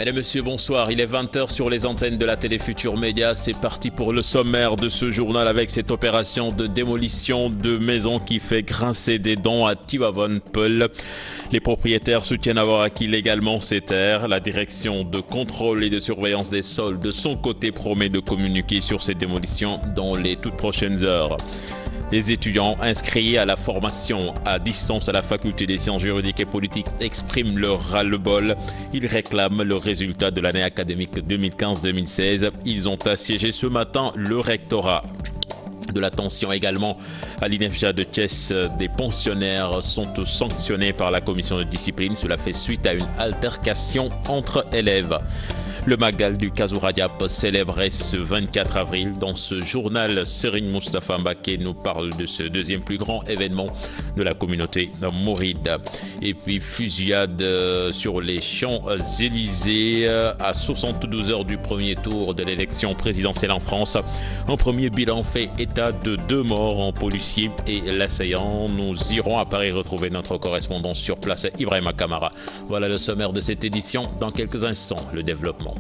Mesdames, Messieurs, bonsoir. Il est 20h sur les antennes de la télé Futur Média. C'est parti pour le sommaire de ce journal avec cette opération de démolition de maisons qui fait grincer des dents à Tivaouane-Peulh. Les propriétaires soutiennent avoir acquis légalement ces terres. La direction de contrôle et de surveillance des sols, de son côté, promet de communiquer sur ces démolitions dans les toutes prochaines heures. Les étudiants inscrits à la formation à distance à la faculté des sciences juridiques et politiques expriment leur ras-le-bol. Ils réclament le résultat de l'année académique 2015-2016. Ils ont assiégé ce matin le rectorat. De l'attention également à l'INEFJA de Thiès, des pensionnaires sont sanctionnés par la commission de discipline. Cela fait suite à une altercation entre élèves. Le Magal du Kazou Radiap célébrait ce 24 avril. Dans ce journal, Serigne Moustapha Mbaké nous parle de ce deuxième plus grand événement de la communauté mouride. Et puis fusillade sur les Champs-Élysées à 72 heures du premier tour de l'élection présidentielle en France. Un premier bilan fait état de 2 morts en policiers et l'assaillant. Nous irons à Paris retrouver notre correspondant sur place, Ibrahima Kamara. Voilà le sommaire de cette édition. Dans quelques instants, le développement.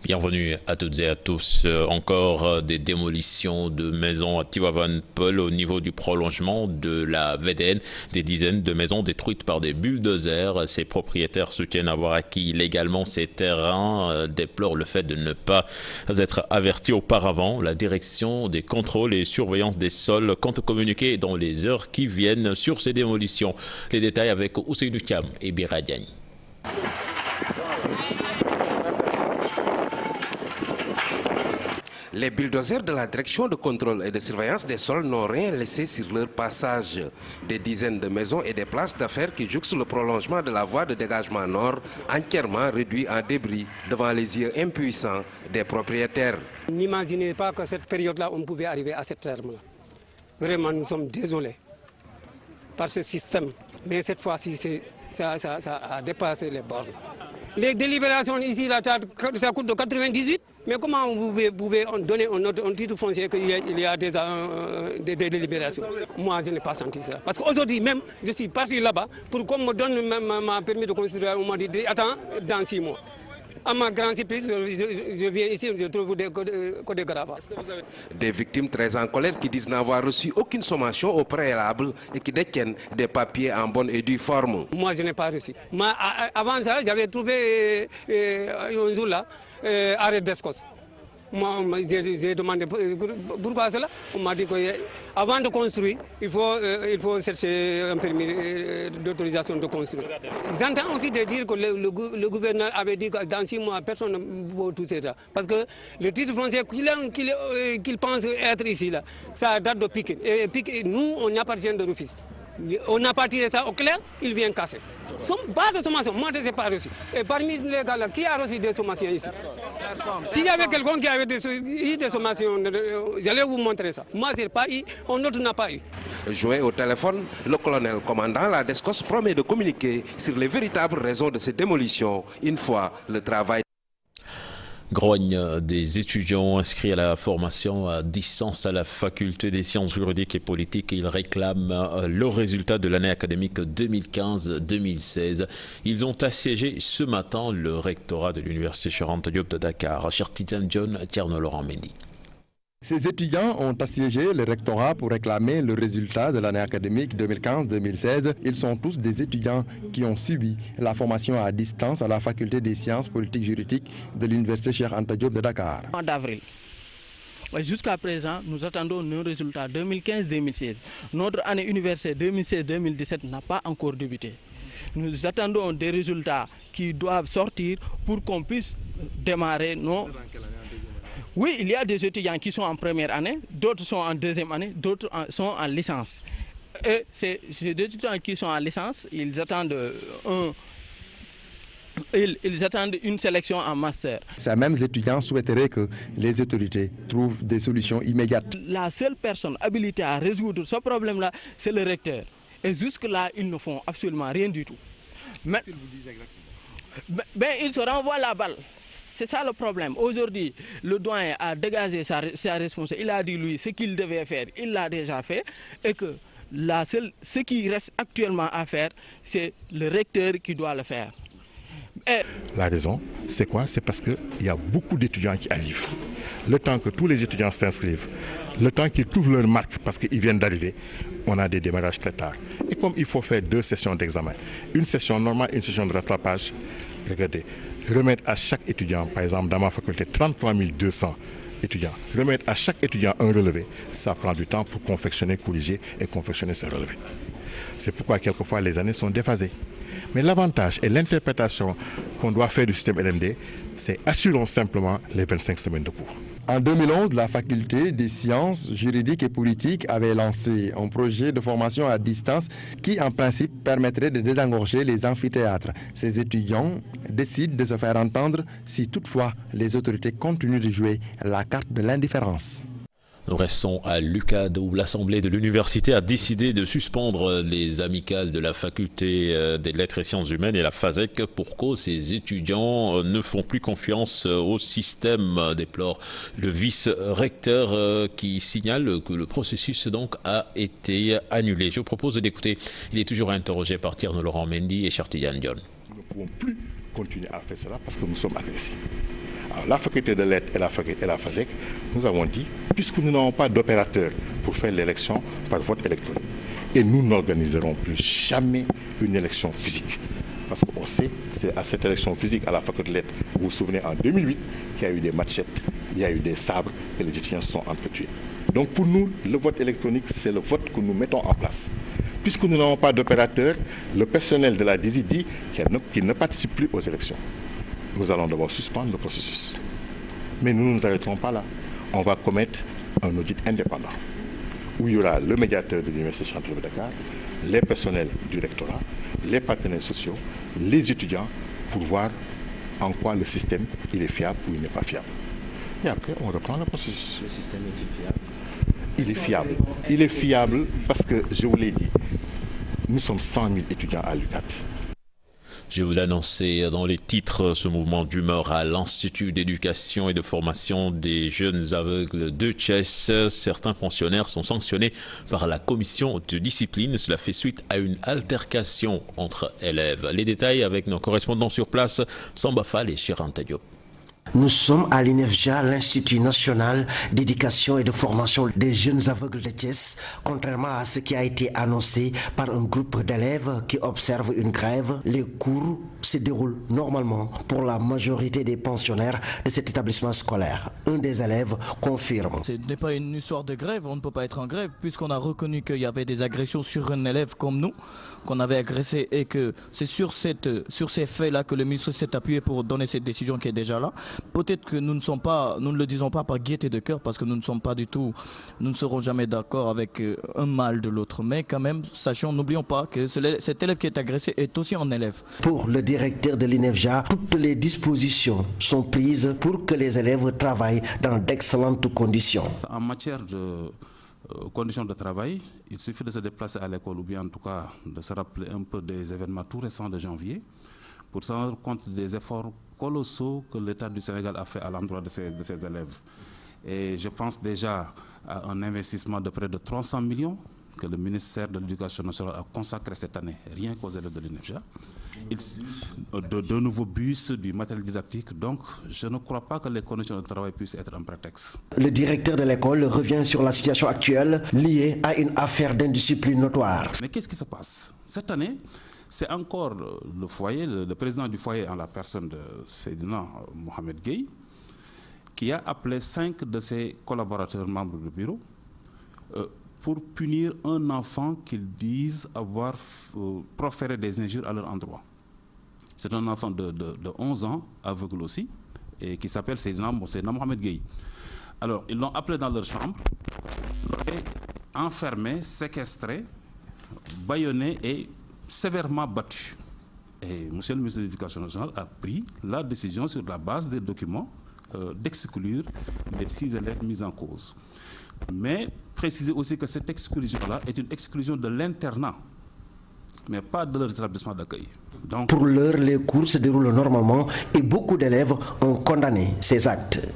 Bienvenue à toutes et à tous. Encore des démolitions de maisons à Tivaouane-Peulh au niveau du prolongement de la VDN. Des dizaines de maisons détruites par des bulldozers. Ces propriétaires soutiennent avoir acquis légalement ces terrains, déplorent le fait de ne pas être avertis auparavant. La direction des contrôles et surveillance des sols compte communiquer dans les heures qui viennent sur ces démolitions. Les détails avec Ousseinou Thiam et Bira Diagne. Les bulldozers de la direction de contrôle et de surveillance des sols n'ont rien laissé sur leur passage. Des dizaines de maisons et des places d'affaires qui jouxtent le prolongement de la voie de dégagement nord, entièrement réduit en débris devant les yeux impuissants des propriétaires. N'imaginez pas que cette période-là, on pouvait arriver à ce terme-là. Vraiment, nous sommes désolés par ce système. Mais cette fois-ci, ça a dépassé les bornes. Les délibérations ici, là, ça coûte de 98. Mais comment vous pouvez donner un titre foncier qu'il y a déjà des délibérations? Moi, je n'ai pas senti ça. Parce qu'aujourd'hui même, je suis parti là-bas pour qu'on me donne ma permis de construire. On m'a dit, attends, dans 6 mois. À ma grande surprise, je viens ici, je trouve des gravats. Des victimes très en colère qui disent n'avoir reçu aucune sommation au préalable et qui détiennent des papiers en bonne et due forme. Moi, je n'ai pas reçu. Mais avant ça, j'avais trouvé un jour là, arrêt d'escorte. Moi, j'ai demandé pourquoi cela. On m'a dit qu'avant de construire, il faut chercher un permis d'autorisation de construire. J'entends aussi de dire que le gouverneur avait dit que dans 6 mois, personne ne peut toucher ça. Parce que le titre foncier qu'il pense être ici, là, ça date de Piquet. Et Piquet, nous, on appartient de Rufisque. On n'a pas tiré ça au clair, il vient casser. Pas de sommation, moi je ne sais pas reçu. Et parmi les gars là, qui a reçu des sommations ici? S'il y avait quelqu'un qui avait eu des sommations, j'allais vous montrer ça. Moi je n'ai pas eu, un autre n'a pas eu. Joint au téléphone, le colonel commandant la DESCOS promet de communiquer sur les véritables raisons de ces démolitions une fois le travail. Grogne des étudiants inscrits à la formation à distance à la faculté des sciences juridiques et politiques. Ils réclament le résultat de l'année académique 2015-2016. Ils ont assiégé ce matin le rectorat de l'université Cheikh Anta Diop de Dakar. Cher Titan John, Tierno Laurent Mendy. Ces étudiants ont assiégé le rectorat pour réclamer le résultat de l'année académique 2015-2016. Ils sont tous des étudiants qui ont subi la formation à distance à la faculté des sciences politiques juridiques de l'université Cheikh Anta Diop de Dakar. En avril. Jusqu'à présent, nous attendons nos résultats 2015-2016. Notre année universitaire 2016-2017 n'a pas encore débuté. Nous attendons des résultats qui doivent sortir pour qu'on puisse démarrer nos... Oui, il y a des étudiants qui sont en première année, d'autres sont en deuxième année, d'autres sont en licence. Et ces étudiants qui sont en licence, ils attendent une sélection en master. Ces mêmes étudiants souhaiteraient que les autorités trouvent des solutions immédiates. La seule personne habilitée à résoudre ce problème-là, c'est le recteur. Et jusque-là, ils ne font absolument rien du tout. Mais, ils se renvoient la balle. c'est ça le problème. Aujourd'hui, le doyen a dégagé sa responsabilité. Il a dit, lui, ce qu'il devait faire, il l'a déjà fait. Et que ce qui reste actuellement à faire, c'est le recteur qui doit le faire. La raison, c'est quoi? C'est parce qu'il y a beaucoup d'étudiants qui arrivent. Le temps que tous les étudiants s'inscrivent, le temps qu'ils trouvent leur marque parce qu'ils viennent d'arriver, on a des démarrages très tard. Et comme il faut faire 2 sessions d'examen, une session normale et une session de rattrapage, regardez, remettre à chaque étudiant, par exemple dans ma faculté, 33 200 étudiants, remettre à chaque étudiant un relevé, ça prend du temps pour confectionner, corriger et confectionner ces relevés. C'est pourquoi quelquefois les années sont déphasées. Mais l'avantage et l'interprétation qu'on doit faire du système LMD, c'est assurons simplement les 25 semaines de cours. En 2011, la faculté des sciences juridiques et politiques avait lancé un projet de formation à distance qui, en principe, permettrait de désengorger les amphithéâtres. Ces étudiants décident de se faire entendre si toutefois les autorités continuent de jouer la carte de l'indifférence. Nous restons à l'UCAD où l'Assemblée de l'université a décidé de suspendre les amicales de la faculté des lettres et sciences humaines et la FASEC pour cause ces étudiants ne font plus confiance au système, déplore le vice-recteur qui signale que le processus donc a été annulé. Je vous propose d'écouter, il est toujours interrogé par Tierno Laurent Mendy et Chartiyan Dion. Nous ne pouvons plus continuer à faire cela parce que nous sommes agressés. Alors, la faculté de lettres et la FASEC, nous avons dit, puisque nous n'avons pas d'opérateur pour faire l'élection par vote électronique, et nous n'organiserons plus jamais une élection physique. Parce qu'on sait, c'est à cette élection physique à la faculté de lettres, vous vous souvenez, en 2008, qu'il y a eu des machettes, il y a eu des sabres et les étudiants se sont entretués. Donc pour nous, le vote électronique, c'est le vote que nous mettons en place. Puisque nous n'avons pas d'opérateur, le personnel de la DISI dit qu'il ne participe plus aux élections. Nous allons d'abord suspendre le processus. Mais nous ne nous arrêterons pas là. On va commettre un audit indépendant où il y aura le médiateur de l'Université Cheikh Anta Diop de Dakar, les personnels du rectorat, les partenaires sociaux, les étudiants pour voir en quoi le système il est fiable ou il n'est pas fiable. Et après, on reprend le processus. Le système est-il fiable? Il est fiable. Il est fiable parce que, je vous l'ai dit, nous sommes 100 000 étudiants à l'UCAD. Je vous l'annonçais dans les titres, ce mouvement d'humeur à l'Institut d'éducation et de formation des jeunes aveugles de Thiès. Certains pensionnaires sont sanctionnés par la commission de discipline. Cela fait suite à une altercation entre élèves. Les détails avec nos correspondants sur place, Samba Fall et Cheikh Anta Diop. Nous sommes à l'INEFJA, l'Institut national d'éducation et de formation des jeunes aveugles de Thiès, contrairement à ce qui a été annoncé par un groupe d'élèves qui observent une grève. Les cours se déroulent normalement pour la majorité des pensionnaires de cet établissement scolaire. Un des élèves confirme. Ce n'est pas une histoire de grève, on ne peut pas être en grève puisqu'on a reconnu qu'il y avait des agressions sur un élève comme nous, qu'on avait agressé et que c'est sur ces faits-là que le ministre s'est appuyé pour donner cette décision qui est déjà là. Peut-être que nous ne le disons pas par gaieté de cœur parce que nous ne sommes pas du tout, nous ne serons jamais d'accord avec un mal de l'autre. Mais quand même, sachons, n'oublions pas que cet élève qui est agressé est aussi un élève. Pour le directeur de l'INEFJA, toutes les dispositions sont prises pour que les élèves travaillent dans d'excellentes conditions. En matière de conditions de travail, il suffit de se déplacer à l'école ou bien en tout cas de se rappeler un peu des événements tout récents de janvier pour se rendre compte des efforts colossaux que l'État du Sénégal a fait à l'endroit de ses élèves. Et je pense déjà à un investissement de près de 300 millions que le ministère de l'Éducation nationale a consacré cette année, rien qu'aux élèves de l'INEFJA. De nouveaux bus, du matériel didactique. Donc, je ne crois pas que les conditions de travail puissent être un prétexte. Le directeur de l'école revient sur la situation actuelle liée à une affaire d'indiscipline notoire. Mais qu'est-ce qui se passe? Cette année, c'est encore le foyer, le président du foyer en la personne de Seydina Mohamed Gueye, qui a appelé 5 de ses collaborateurs membres du bureau pour punir un enfant qu'ils disent avoir proféré des injures à leur endroit. C'est un enfant de 11 ans, aveugle aussi, et qui s'appelle Seydina Mohamed Gueye. Alors, ils l'ont appelé dans leur chambre, enfermé, séquestré, bâillonné et sévèrement battu. Et M. le ministre de l'Éducation nationale a pris la décision sur la base des documents d'exclure les 6 élèves mis en cause. Mais préciser aussi que cette exclusion-là est une exclusion de l'internat mais pas de leurs établissements d'accueil. Pour l'heure, les cours se déroulent normalement et beaucoup d'élèves ont condamné ces actes.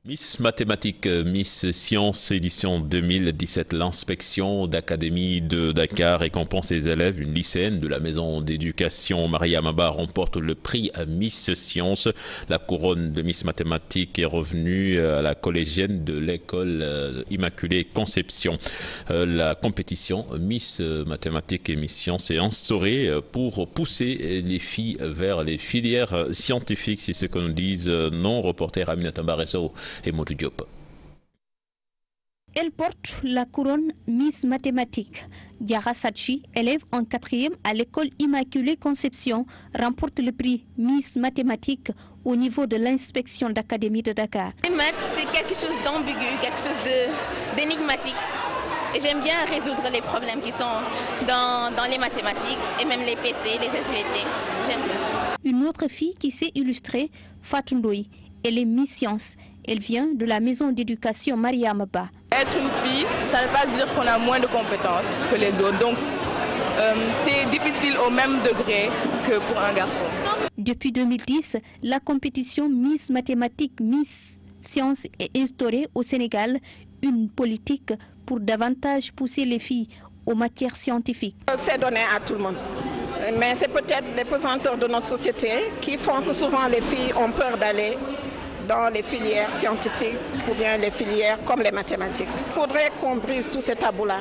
Miss Mathématiques, Miss Sciences, édition 2017, l'inspection d'Académie de Dakar récompense ses élèves. Une lycéenne de la maison d'éducation Maria Maba remporte le prix à Miss Sciences. La couronne de Miss Mathématiques est revenue à la collégienne de l'école Immaculée Conception. La compétition Miss Mathématiques et Miss Sciences est instaurée pour pousser les filles vers les filières scientifiques. C'est ce que nous disent nos reporters Aminata Mbaresso et Modou Diop. Elle porte la couronne Miss Mathématiques. Diara Sadji, élève en 4e à l'école Immaculée Conception, remporte le prix Miss Mathématiques au niveau de l'inspection d'Académie de Dakar. Les maths, c'est quelque chose d'ambigu, quelque chose d'énigmatique. Et j'aime bien résoudre les problèmes qui sont dans les mathématiques et même les PC, les SVT. J'aime ça. Une autre fille qui s'est illustrée, Fatou Ndoye, elle est Miss Sciences. Elle vient de la maison d'éducation Maria Maba. Être une fille, ça ne veut pas dire qu'on a moins de compétences que les autres. Donc, c'est difficile au même degré que pour un garçon. Depuis 2010, la compétition Miss Mathématiques, Miss Sciences est instaurée au Sénégal. Une politique pour davantage pousser les filles aux matières scientifiques. C'est donné à tout le monde. Mais c'est peut-être les pesanteurs de notre société qui font que souvent les filles ont peur d'aller dans les filières scientifiques ou bien les filières comme les mathématiques. Il faudrait qu'on brise tous ces tabous-là,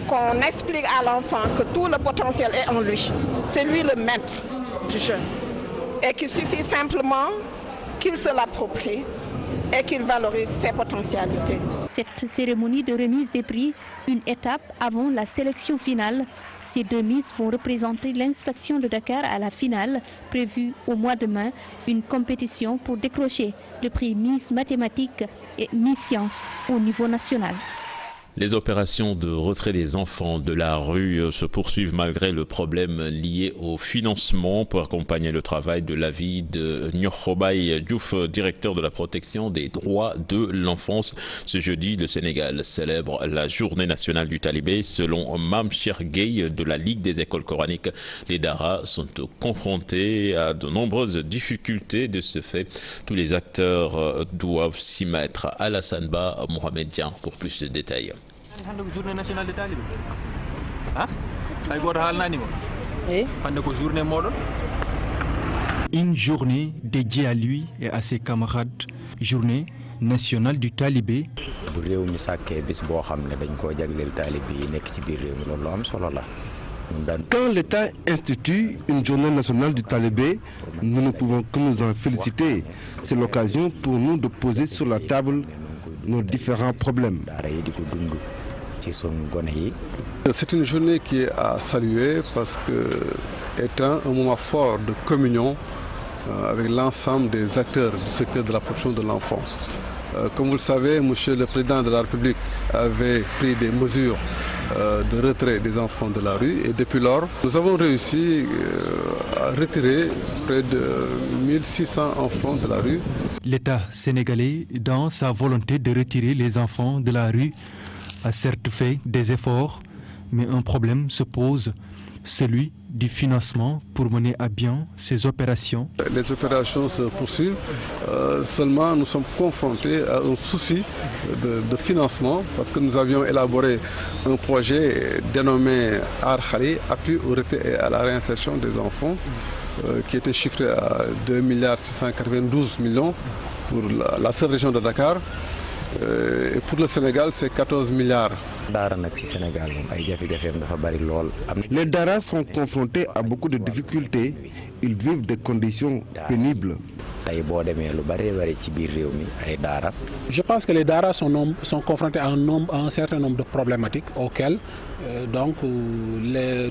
qu'on explique à l'enfant que tout le potentiel est en lui. C'est lui le maître du jeu. Et qu'il suffit simplement qu'il se l'approprie et qu'il valorise ses potentialités. Cette cérémonie de remise des prix, une étape avant la sélection finale. Ces deux Miss vont représenter l'inspection de Dakar à la finale, prévue au mois de mai, une compétition pour décrocher le prix Miss Mathématiques et Miss Sciences au niveau national. Les opérations de retrait des enfants de la rue se poursuivent malgré le problème lié au financement. Pour accompagner le travail de l'avis de Nyokhobaye Diouf, directeur de la protection des droits de l'enfance. Ce jeudi, le Sénégal célèbre la journée nationale du talibé. Selon Mam Cherguey de la Ligue des écoles coraniques, les daras sont confrontés à de nombreuses difficultés. De ce fait, tous les acteurs doivent s'y mettre. Alassane Ba, Mohamedien pour plus de détails. journée nationale de talibé Une journée dédiée à lui et à ses camarades, journée nationale du talibé. Quand l'État institue une journée nationale du talibé, nous ne pouvons que nous en féliciter. C'est l'occasion pour nous de poser sur la table nos différents problèmes. C'est une journée qui est à saluer parce que étant un moment fort de communion avec l'ensemble des acteurs du secteur de la protection de l'enfant. Comme vous le savez, Monsieur le Président de la République avait pris des mesures de retrait des enfants de la rue et depuis lors, nous avons réussi à retirer près de 1600 enfants de la rue. L'État sénégalais, dans sa volonté de retirer les enfants de la rue, a certes fait des efforts, mais un problème se pose, celui du financement pour mener à bien ces opérations. Les opérations se poursuivent, seulement nous sommes confrontés à un souci de financement parce que nous avions élaboré un projet dénommé Ar-Khali, appui au retrait et à la réinsertion des enfants, qui était chiffré à 2,692 milliards pour la seule région de Dakar. Et pour le Sénégal, c'est 14 milliards. Les daras sont confrontés à beaucoup de difficultés. Ils vivent des conditions pénibles. Je pense que les daras sont confrontés à un certain nombre de problématiques auxquelles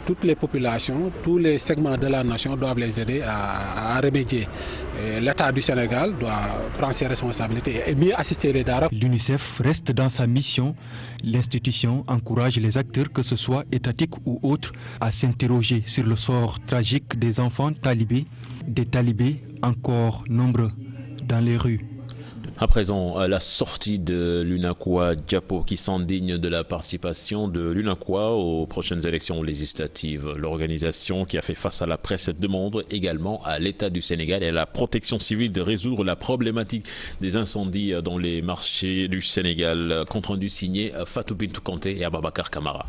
toutes les populations, tous les segments de la nation doivent les aider à remédier. L'État du Sénégal doit prendre ses responsabilités et mieux assister les daras. L'UNICEF reste dans sa mission. L'institution encourage les acteurs, que ce soit étatiques ou autres, à s'interroger sur le sort tragique des enfants talibés, des talibés encore nombreux dans les rues. À présent, la sortie de l'UNACOIS Diapo qui s'indigne de la participation de l'UNACOIS aux prochaines élections législatives. L'organisation qui a fait face à la presse demande également à l'État du Sénégal et à la protection civile de résoudre la problématique des incendies dans les marchés du Sénégal. Compte rendu signé Fatou Bintou Kanté et Ababakar Kamara.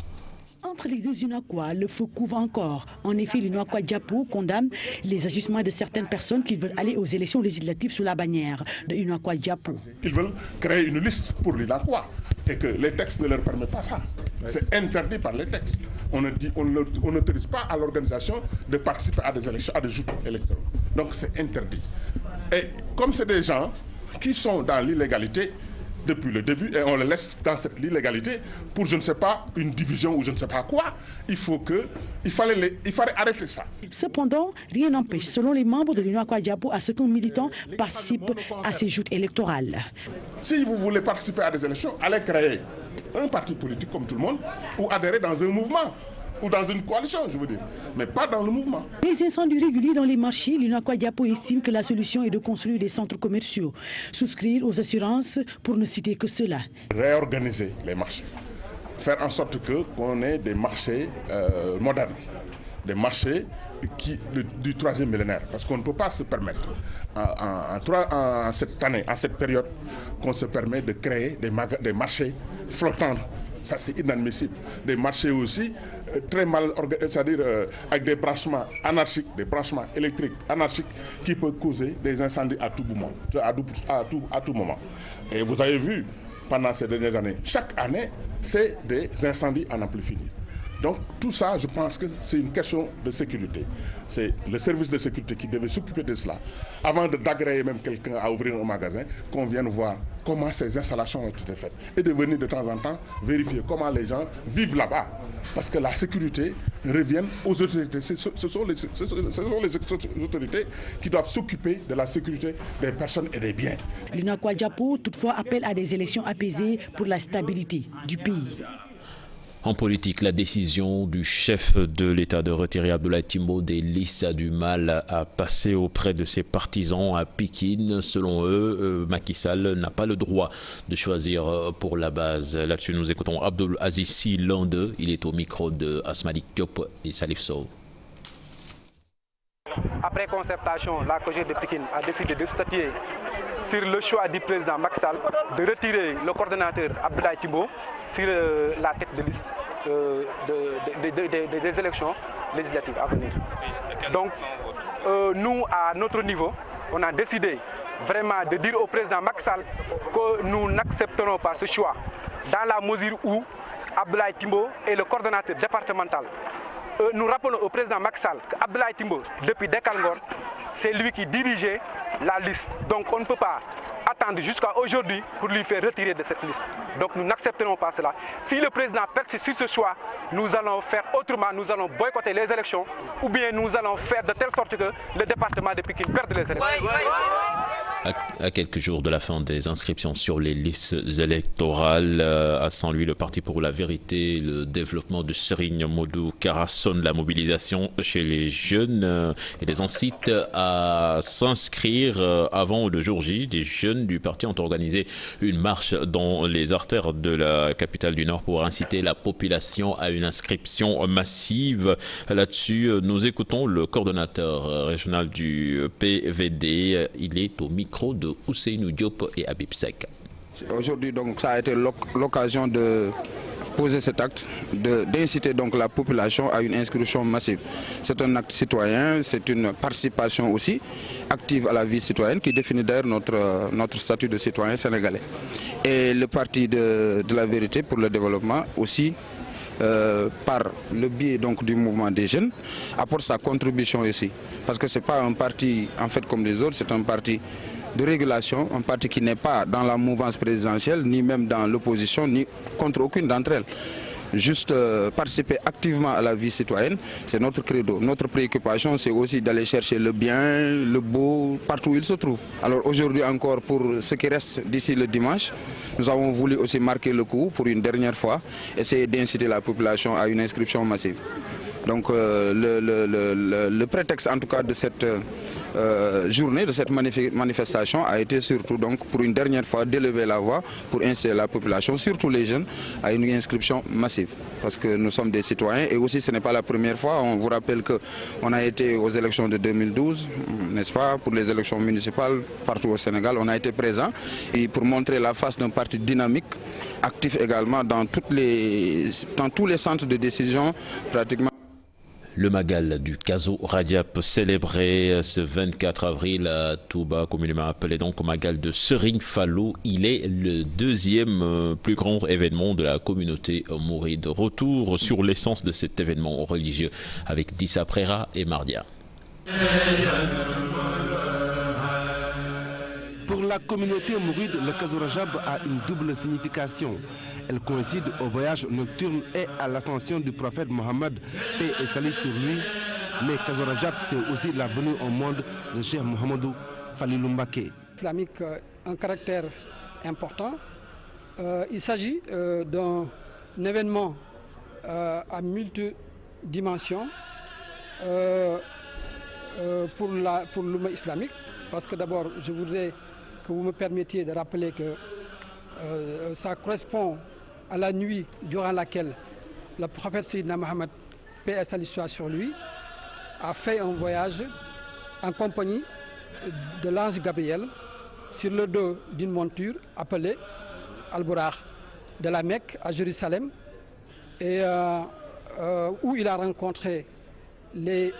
Entre les deux UNACOIS, le feu couvre encore. En effet, l'UNACOIS Diapo condamne les agissements de certaines personnes qui veulent aller aux élections législatives sous la bannière de UNACOIS Diapo. Ils veulent créer une liste pour l'UNACOIS et que les textes ne leur permettent pas ça. C'est interdit par les textes. On n'autorise pas à l'organisation de participer à des élections, à des joutes électoraux. Donc c'est interdit. Et comme c'est des gens qui sont dans l'illégalité depuis le début et on les laisse dans cette illégalité pour je ne sais pas une division ou je ne sais pas quoi, il fallait arrêter ça. Cependant, rien n'empêche, selon les membres de l'UNACOIS Diapo, à ce qu'un militant participe à ces joutes électorales. Si vous voulez participer à des élections, allez créer un parti politique comme tout le monde ou adhérer dans un mouvement ou dans une coalition, je veux dire, mais pas dans le mouvement. Les incendies réguliers dans les marchés, l'UNACOIS Diapo estime que la solution est de construire des centres commerciaux, souscrire aux assurances pour ne citer que cela. Réorganiser les marchés, faire en sorte qu'on ait des marchés modernes, des marchés du troisième millénaire, parce qu'on ne peut pas se permettre en cette année, en cette période, qu'on se permet de créer des marchés flottants. Ça, c'est inadmissible. Des marchés aussi très mal organisés, c'est-à-dire avec des branchements anarchiques, des branchements électriques anarchiques qui peuvent causer des incendies à tout moment. À tout moment. Et vous avez vu, pendant ces dernières années, chaque année, c'est des incendies à n'en plus finir. Donc tout ça, je pense que c'est une question de sécurité. C'est le service de sécurité qui devait s'occuper de cela. Avant d'agréer même quelqu'un à ouvrir un magasin, qu'on vienne voir comment ces installations ont été faites. Et de venir de temps en temps vérifier comment les gens vivent là-bas. Parce que la sécurité revient aux autorités. Ce sont les autorités qui doivent s'occuper de la sécurité des personnes et des biens. L'UNACOIS Diapo toutefois appelle à des élections apaisées pour la stabilité du pays. En politique, la décision du chef de l'État de retirer Abdoulaye Timbo des listes a du mal à passer auprès de ses partisans à Pékin. Selon eux, Macky Sall n'a pas le droit de choisir pour la base. Là-dessus, nous écoutons Abdoul Aziz Sy, l'un d'eux. Il est au micro de Asmalik Diop et Salif Sow. Après concertation, la COJER de Pékin a décidé de statuer sur le choix du président Macky Sall de retirer le coordonnateur Abdoulaye Timbo sur la tête de liste des élections législatives à venir. Donc, nous, à notre niveau, on a décidé vraiment de dire au président Macky Sall que nous n'accepterons pas ce choix dans la mesure où Abdoulaye Timbo est le coordonnateur départemental. Nous rappelons au président Macky Sall qu'Abdoulaye Timbo, depuis Dekalngor, c'est lui qui dirigeait la liste. Donc on ne peut pas attendre jusqu'à aujourd'hui pour lui faire retirer de cette liste. Donc nous n'accepterons pas cela. Si le président persiste sur ce choix, nous allons faire autrement, nous allons boycotter les élections ou bien nous allons faire de telle sorte que le département de Pékin perde les élections. À quelques jours de la fin des inscriptions sur les listes électorales, à Saint-Louis, le Parti pour la vérité, le développement de Serigne Modou Kara sonne la mobilisation chez les jeunes et les incite à s'inscrire avant le jour J. Des jeunes du parti ont organisé une marche dans les artères de la capitale du Nord pour inciter la population à une inscription massive. Là-dessus, nous écoutons le coordonnateur régional du PVD. Il est au micro de Ousseynou Diop et Habib Sek. Aujourd'hui, donc, ça a été l'occasion de poser cet acte, d'inciter donc la population à une inscription massive. C'est un acte citoyen, c'est une participation aussi active à la vie citoyenne qui définit d'ailleurs notre statut de citoyen sénégalais. Et le Parti de la vérité pour le développement aussi, par le biais donc du mouvement des jeunes, apporte sa contribution aussi. Parce que ce n'est pas un parti en fait comme les autres, c'est un parti de régulation, un parti qui n'est pas dans la mouvance présidentielle, ni même dans l'opposition, ni contre aucune d'entre elles. Juste participer activement à la vie citoyenne, c'est notre credo. Notre préoccupation, c'est aussi d'aller chercher le bien, le beau, partout où il se trouve. Alors aujourd'hui encore, pour ce qui reste d'ici le dimanche, nous avons voulu aussi marquer le coup pour une dernière fois, essayer d'inciter la population à une inscription massive. Donc le prétexte en tout cas de cette journée, de cette manifestation a été surtout donc pour une dernière fois d'élever la voix pour inciter la population, surtout les jeunes, à une inscription massive. Parce que nous sommes des citoyens et aussi ce n'est pas la première fois. On vous rappelle qu'on a été aux élections de 2012, n'est-ce pas, pour les élections municipales partout au Sénégal, on a été présent et pour montrer la face d'un parti dynamique, actif également dans tous les centres de décision pratiquement. Le Magal du Kazo Rajab célébré ce 24 avril à Touba, communément appelé donc au Magal de Serigne Fallou. Il est le deuxième plus grand événement de la communauté mouride. Retour sur l'essence de cet événement religieux avec Dissa Prera et Mardia. Pour la communauté mouride, le Kazo Rajab a une double signification. Elle coïncide au voyage nocturne et à l'ascension du prophète Mohammed, paix et salut sur lui. Mais Kazo Rajab, c'est aussi la venue au monde de Cheikh Mouhamadou Falilou Mbacké. Islamique, un caractère important. Il s'agit d'un événement à multidimensions pour l'umma islamique. Parce que d'abord, je voudrais que vous me permettiez de rappeler que ça correspond à la nuit durant laquelle le prophète Sayyidina Mohammed, paix et salut soit sur lui, a fait un voyage en compagnie de l'ange Gabriel sur le dos d'une monture appelée Al-Buraq, de la Mecque à Jérusalem, et où il a rencontré les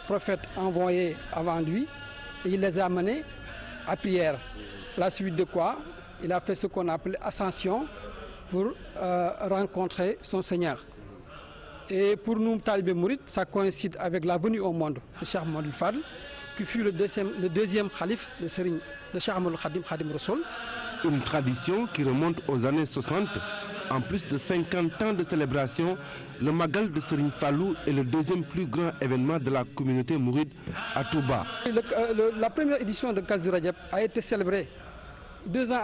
prophètes envoyés avant lui et il les a amenés à prière. La suite de quoi il a fait ce qu'on appelle ascension pour rencontrer son Seigneur. Et pour nous, Talibé Mouride, ça coïncide avec la venue au monde de Cheikh Ahmadou Fadl, qui fut le deuxième calife de Serigne, de Cheikh Ahmadou Khadim Rassoul. Une tradition qui remonte aux années 60. En plus de 50 ans de célébration, le Magal de Serigne Fallou est le deuxième plus grand événement de la communauté mouride à Touba. La première édition de Kazu Rajab a été célébrée 2 ans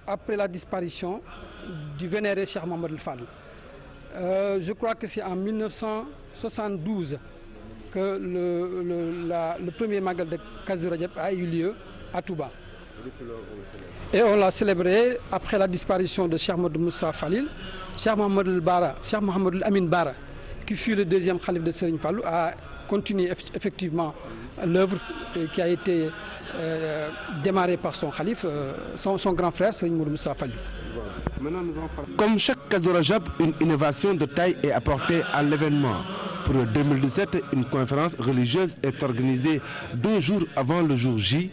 après la disparition du vénéré Cheikh Mohamed Fadl. Je crois que c'est en 1972 que le premier Magal de Kazu Rajab a eu lieu à Touba. Et on l'a célébré après la disparition de Cheikh Mohamed Moussa Falil. Cheikh Mohamed Amin Bara, qui fut le deuxième calife de Serigne Fallou, a continué effectivement l'œuvre qui a été démarrée par son calife, son grand frère, Serigne Moussa Falil. Comme chaque Kazo Rajab, une innovation de taille est apportée à l'événement. Pour 2017, une conférence religieuse est organisée 2 jours avant le jour J.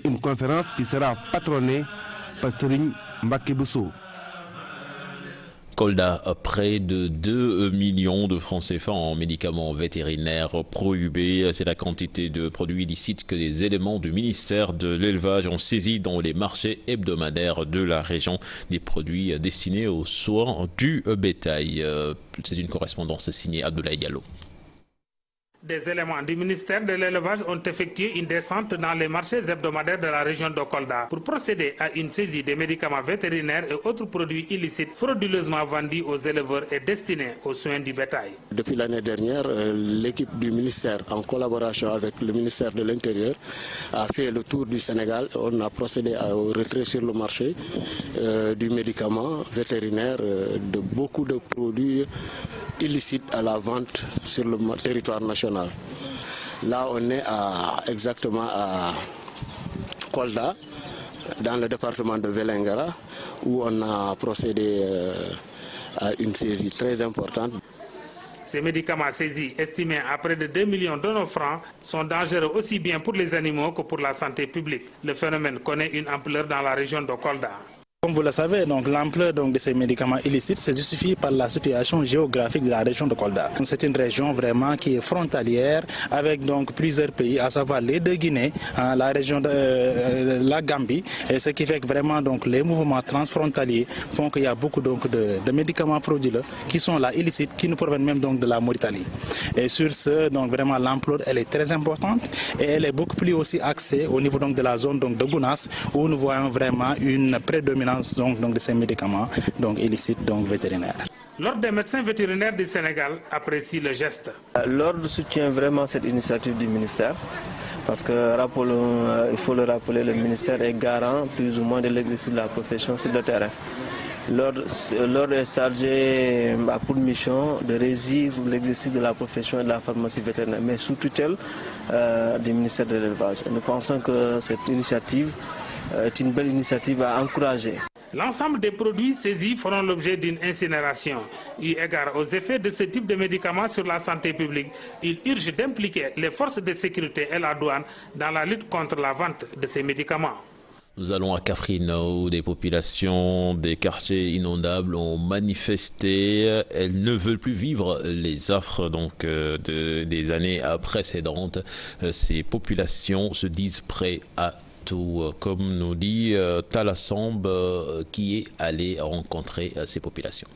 Une conférence qui sera patronnée par Serigne Mbacké Bousso. Kolda, près de 2 millions de francs CFA en médicaments vétérinaires prohibés. C'est la quantité de produits illicites que les éléments du ministère de l'élevage ont saisi dans les marchés hebdomadaires de la région. Des produits destinés aux soins du bétail. C'est une correspondance signée Abdoulaye Diallo. Des éléments du ministère de l'élevage ont effectué une descente dans les marchés hebdomadaires de la région de Kolda pour procéder à une saisie des médicaments vétérinaires et autres produits illicites frauduleusement vendus aux éleveurs et destinés aux soins du bétail. Depuis l'année dernière, l'équipe du ministère, en collaboration avec le ministère de l'Intérieur, a fait le tour du Sénégal. On a procédé au retrait sur le marché du médicament vétérinaire, de beaucoup de produits illicites à la vente sur le territoire national. Là, on est exactement à Kolda, dans le département de Vélingara, où on a procédé à une saisie très importante. Ces médicaments saisis, estimés à près de 2 millions de nos francs, sont dangereux aussi bien pour les animaux que pour la santé publique. Le phénomène connaît une ampleur dans la région de Kolda. Comme vous le savez, l'ampleur de ces médicaments illicites se justifie par la situation géographique de la région de Kolda. C'est une région vraiment qui est frontalière avec plusieurs pays, à savoir les 2 Guinées, la région de la Gambie, et ce qui fait que vraiment les mouvements transfrontaliers font qu'il y a beaucoup de médicaments frauduleux qui sont là illicites, qui nous proviennent même de la Mauritanie. Et sur ce, vraiment l'ampleur elle est très importante et elle est beaucoup plus aussi axée au niveau de la zone de Gounas, où nous voyons vraiment une prédominance de ces médicaments illicites vétérinaires. L'Ordre des médecins vétérinaires du Sénégal apprécie le geste. L'Ordre soutient vraiment cette initiative du ministère parce que, il faut le rappeler, le ministère est garant plus ou moins de l'exercice de la profession sur le terrain. L'Ordre est chargé à pour mission de régir l'exercice de la profession et de la pharmacie vétérinaire, mais sous tutelle du ministère de l'élevage. Nous pensons que cette initiative est une belle initiative à encourager. L'ensemble des produits saisis feront l'objet d'une incinération. Eu égard aux effets de ce type de médicaments sur la santé publique, il urge d'impliquer les forces de sécurité et la douane dans la lutte contre la vente de ces médicaments. Nous allons à Kaffrine où des populations des quartiers inondables ont manifesté. Elles ne veulent plus vivre les affres des années précédentes. Ces populations se disent prêtes à tout, comme nous dit Talassamb qui est allé rencontrer ces populations.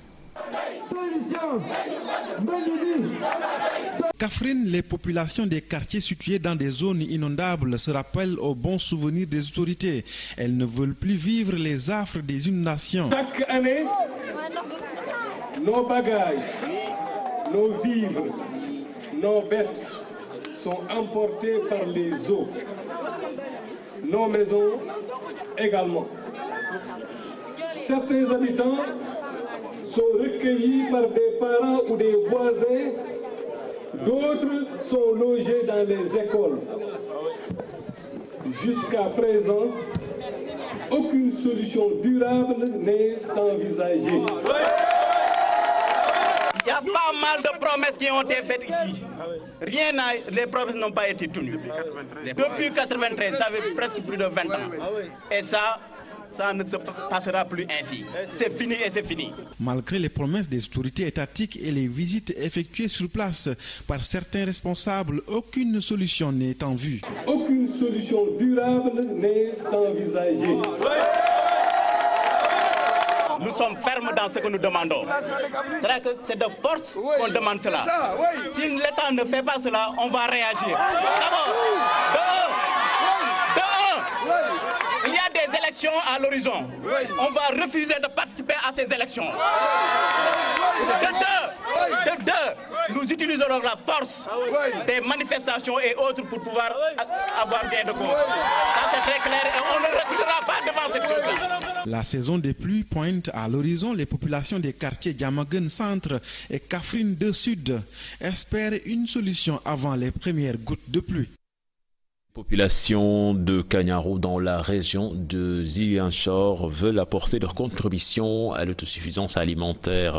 Kaffrine, les populations des quartiers situés dans des zones inondables se rappellent aux bons souvenirs des autorités. Elles ne veulent plus vivre les affres des inondations. Chaque année, nos bagages, nos vivres, nos bêtes sont emportés par les eaux. Nos maisons également. Certains habitants sont recueillis par des parents ou des voisins, d'autres sont logés dans les écoles. Jusqu'à présent, aucune solution durable n'est envisagée. Il y a pas mal de promesses qui ont été faites ici. Les promesses n'ont pas été tenues. Depuis 1993, ça fait presque plus de 20 ans. Et ça ne se passera plus ainsi. C'est fini et c'est fini. Malgré les promesses des autorités étatiques et les visites effectuées sur place par certains responsables, aucune solution n'est en vue. Aucune solution durable n'est envisagée. Nous sommes fermes dans ce que nous demandons. C'est-à-dire que c'est de force qu'on demande cela. Si l'État ne fait pas cela, on va réagir. D'abord, il y a des élections à l'horizon. On va refuser de participer à ces élections. De deux, nous utiliserons la force des manifestations et autres pour pouvoir avoir gain de cause. Ça c'est très clair et on ne reculera pas devant cette chose-là. La saison des pluies pointe à l'horizon. Les populations des quartiers Diamaguène Centre et Kaffrine 2 Sud espèrent une solution avant les premières gouttes de pluie. Population de Kanyaro dans la région de Ziguinchor veulent apporter leur contribution à l'autosuffisance alimentaire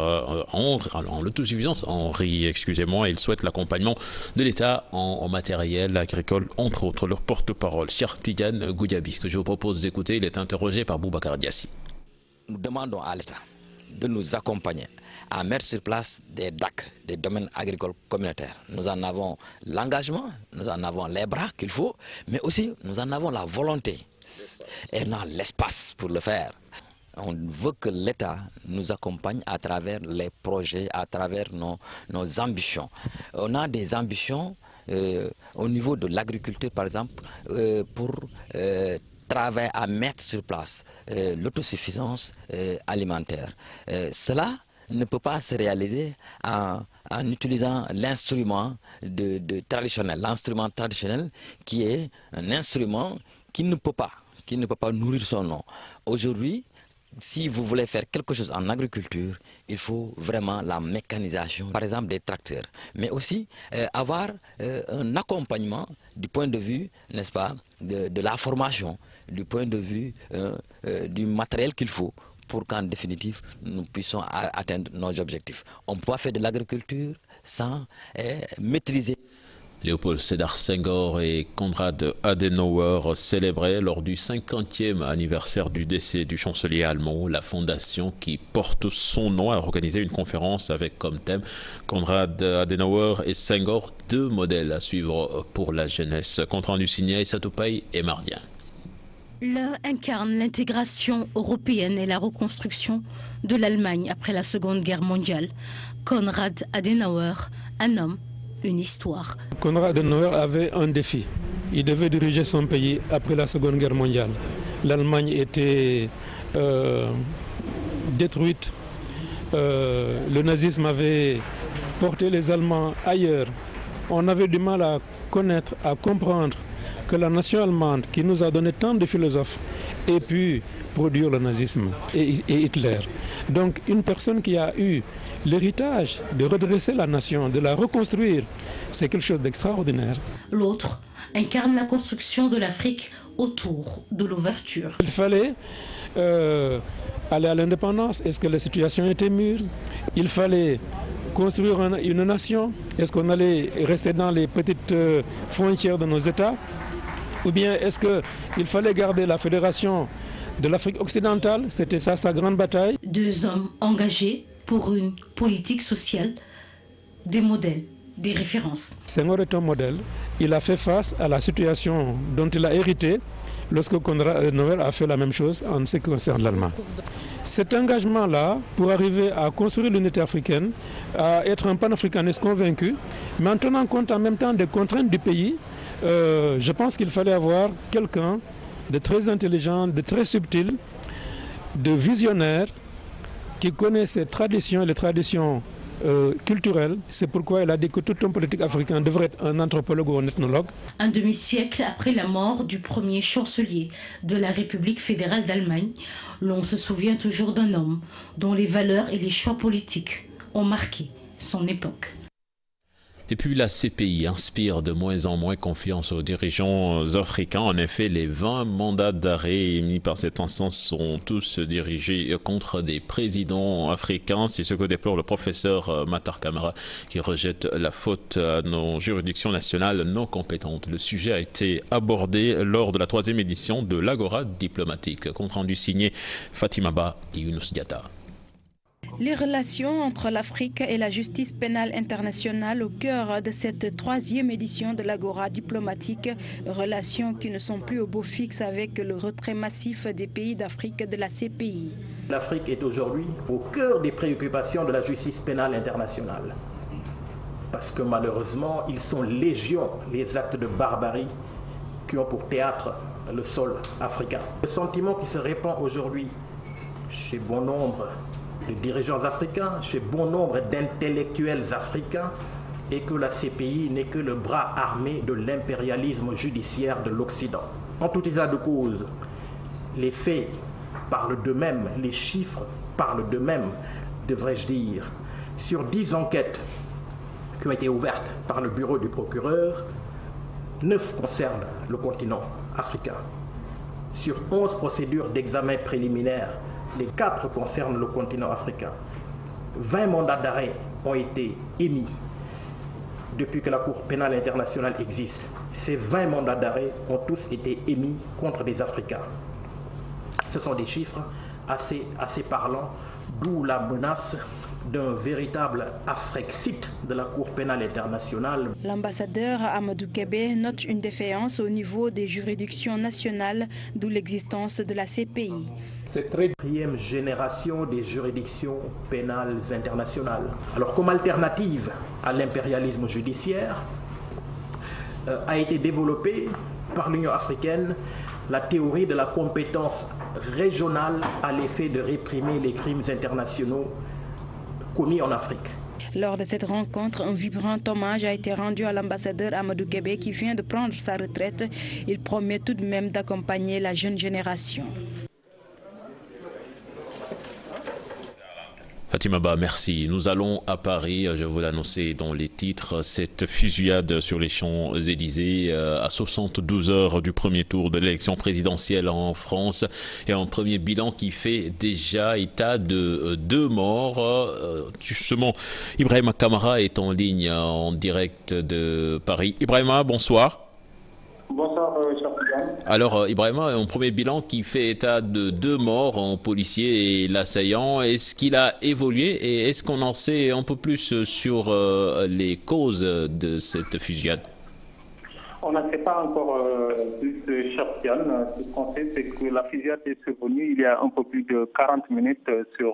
l'autosuffisance en riz, excusez-moi. Ils souhaitent l'accompagnement de l'État en matériel agricole, entre autres. Leur porte-parole, Cheikh Tidiane Goudiaby, que je vous propose d'écouter, il est interrogé par Boubacar Diassi. Nous demandons à l'État de nous accompagner à mettre sur place des DAC, des domaines agricoles communautaires. Nous en avons l'engagement, nous en avons les bras qu'il faut, mais aussi nous en avons la volonté et on a l'espace pour le faire. On veut que l'État nous accompagne à travers les projets, à travers nos ambitions. On a des ambitions au niveau de l'agriculture, par exemple, pour travailler à mettre sur place l'autosuffisance alimentaire. Cela ne peut pas se réaliser en utilisant l'instrument traditionnel. L'instrument traditionnel qui est un instrument qui ne peut pas nourrir son nom. Aujourd'hui, si vous voulez faire quelque chose en agriculture, il faut vraiment la mécanisation, par exemple des tracteurs, mais aussi avoir un accompagnement du point de vue, n'est-ce pas, de la formation, du point de vue du matériel qu'il faut pour qu'en définitive, nous puissions atteindre nos objectifs. On ne peut pas faire de l'agriculture sans maîtriser. Léopold Sédar Senghor et Konrad Adenauer célébraient lors du 50e anniversaire du décès du chancelier allemand. La fondation qui porte son nom a organisé une conférence avec comme thème Konrad Adenauer et Senghor, deux modèles à suivre pour la jeunesse. Compte rendu signé Aïssa Toupaï et Mardien. L'un incarne l'intégration européenne et la reconstruction de l'Allemagne après la Seconde Guerre mondiale. Konrad Adenauer, un homme, une histoire. Konrad Adenauer avait un défi. Il devait diriger son pays après la Seconde Guerre mondiale. L'Allemagne était détruite. le nazisme avait porté les Allemands ailleurs, on avait du mal à connaître, à comprendre que la nation allemande, qui nous a donné tant de philosophes, ait pu produire le nazisme et Hitler. Donc une personne qui a eu l'héritage de redresser la nation, de la reconstruire, c'est quelque chose d'extraordinaire. L'autre incarne la construction de l'Afrique autour de l'ouverture. Il fallait aller à l'indépendance. Est-ce que la situation était mûre? Il fallait construire une nation. Est-ce qu'on allait rester dans les petites frontières de nos États? Ou bien est-ce qu'il fallait garder la fédération de l'Afrique occidentale? C'était ça sa grande bataille. Deux hommes engagés pour une politique sociale, des modèles, des références. Senghor est un modèle. Il a fait face à la situation dont il a hérité lorsque Konrad Adenauer a fait la même chose en ce qui concerne l'Allemagne. Cet engagement-là, pour arriver à construire l'unité africaine, à être un panafricaniste convaincu, mais en tenant compte en même temps des contraintes du pays, je pense qu'il fallait avoir quelqu'un de très intelligent, de très subtil, de visionnaire, qui connaît ses traditions et les traditions culturelles. C'est pourquoi elle a dit que tout homme politique africain devrait être un anthropologue ou un ethnologue. Un demi-siècle après la mort du premier chancelier de la République fédérale d'Allemagne, l'on se souvient toujours d'un homme dont les valeurs et les choix politiques ont marqué son époque. Et puis la CPI inspire de moins en moins confiance aux dirigeants africains. En effet, les 20 mandats d'arrêt émis par cette instance sont tous dirigés contre des présidents africains. C'est ce que déplore le professeur Matar Camara, qui rejette la faute à nos juridictions nationales non compétentes. Le sujet a été abordé lors de la 3e édition de l'Agora diplomatique. Compte rendu signé Fatima Ba et Younous Diatta. Les relations entre l'Afrique et la justice pénale internationale au cœur de cette 3e édition de l'Agora diplomatique, relations qui ne sont plus au beau fixe avec le retrait massif des pays d'Afrique de la CPI. L'Afrique est aujourd'hui au cœur des préoccupations de la justice pénale internationale. Parce que malheureusement, ils sont légion les actes de barbarie qui ont pour théâtre le sol africain. Le sentiment qui se répand aujourd'hui chez bon nombre de dirigeants africains, chez bon nombre d'intellectuels africains, et que la CPI n'est que le bras armé de l'impérialisme judiciaire de l'Occident. En tout état de cause, les faits parlent d'eux-mêmes, les chiffres parlent d'eux-mêmes, devrais-je dire. Sur 10 enquêtes qui ont été ouvertes par le bureau du procureur, 9 concernent le continent africain. Sur 11 procédures d'examen préliminaire, les 4 concernent le continent africain. 20 mandats d'arrêt ont été émis depuis que la Cour pénale internationale existe. Ces 20 mandats d'arrêt ont tous été émis contre des Africains. Ce sont des chiffres assez parlants, d'où la menace d'un véritable Afrixit de la Cour pénale internationale. L'ambassadeur Amadou Kébé note une défaillance au niveau des juridictions nationales, d'où l'existence de la CPI. Cette 3e génération des juridictions pénales internationales. Alors, comme alternative à l'impérialisme judiciaire, a été développée par l'Union africaine la théorie de la compétence régionale à l'effet de réprimer les crimes internationaux commis en Afrique. Lors de cette rencontre, un vibrant hommage a été rendu à l'ambassadeur Amadou Kébé qui vient de prendre sa retraite. Il promet tout de même d'accompagner la jeune génération. Fatima Ba, merci. Nous allons à Paris, je vous l'annonçais dans les titres, cette fusillade sur les Champs-Élysées à 72 heures du premier tour de l'élection présidentielle en France et un premier bilan qui fait déjà état de 2 morts. Justement, Ibrahima Kamara est en ligne en direct de Paris. Ibrahima, bonsoir. Bonsoir, cher président. Alors, Ibrahima, un premier bilan qui fait état de 2 morts, un policier et l'assaillant. Est-ce qu'il a évolué et est-ce qu'on en sait un peu plus sur les causes de cette fusillade? On n'en sait pas encore plus, cher Yann. Ce qu'on sait, c'est que la fusillade est survenue il y a un peu plus de 40 minutes sur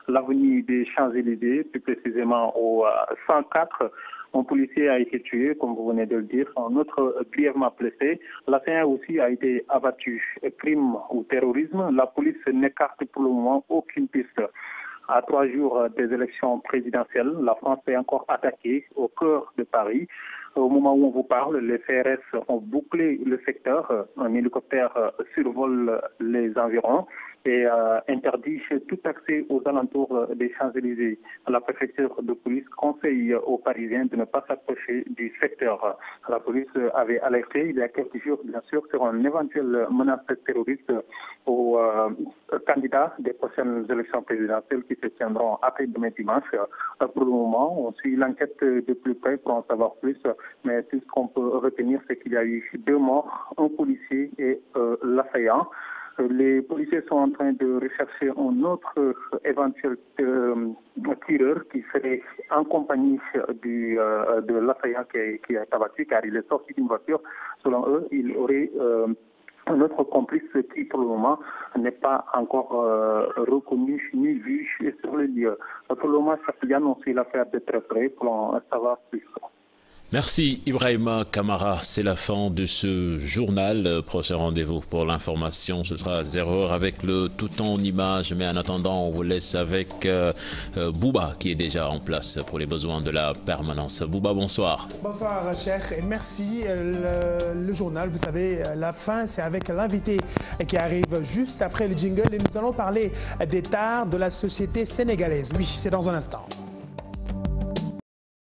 l'avenue des Champs-Élysées, plus précisément au 104. Un policier a été tué, comme vous venez de le dire, un autre grièvement blessé. L'assaillant aussi a été abattu. Crime ou terrorisme, la police n'écarte pour le moment aucune piste. À 3 jours des élections présidentielles, la France est encore attaquée au cœur de Paris. Au moment où on vous parle, les CRS ont bouclé le secteur. Un hélicoptère survole les environs et interdit tout accès aux alentours des Champs-Élysées. La préfecture de police conseille aux Parisiens de ne pas s'approcher du secteur. La police avait alerté il y a quelques jours, bien sûr, sur une éventuelle menace terroriste aux candidats des prochaines élections présidentielles qui se tiendront après-demain dimanche. Pour le moment, on suit l'enquête de plus près pour en savoir plus, mais tout ce qu'on peut retenir, c'est qu'il y a eu 2 morts, un policier et l'assaillant. Les policiers sont en train de rechercher un autre éventuel tireur qui serait en compagnie de l'assaillant qui est abattu, car il est sorti d'une voiture. Selon eux, il aurait un autre complice qui, pour le moment, n'est pas encore reconnu ni vu sur le lieu. Pour le moment, Chapian, on suit l'affaire de très près pour en savoir plus. Merci Ibrahima Kamara, c'est la fin de ce journal. Prochain rendez-vous pour l'information, ce sera à 0h avec le tout en images. Mais en attendant, on vous laisse avec Bouba qui est déjà en place pour les besoins de la permanence. Bouba, bonsoir. Bonsoir Cheikh et merci. Le journal, vous savez, la fin c'est avec l'invité qui arrive juste après le jingle et nous allons parler des tares de la société sénégalaise. Oui, c'est dans un instant.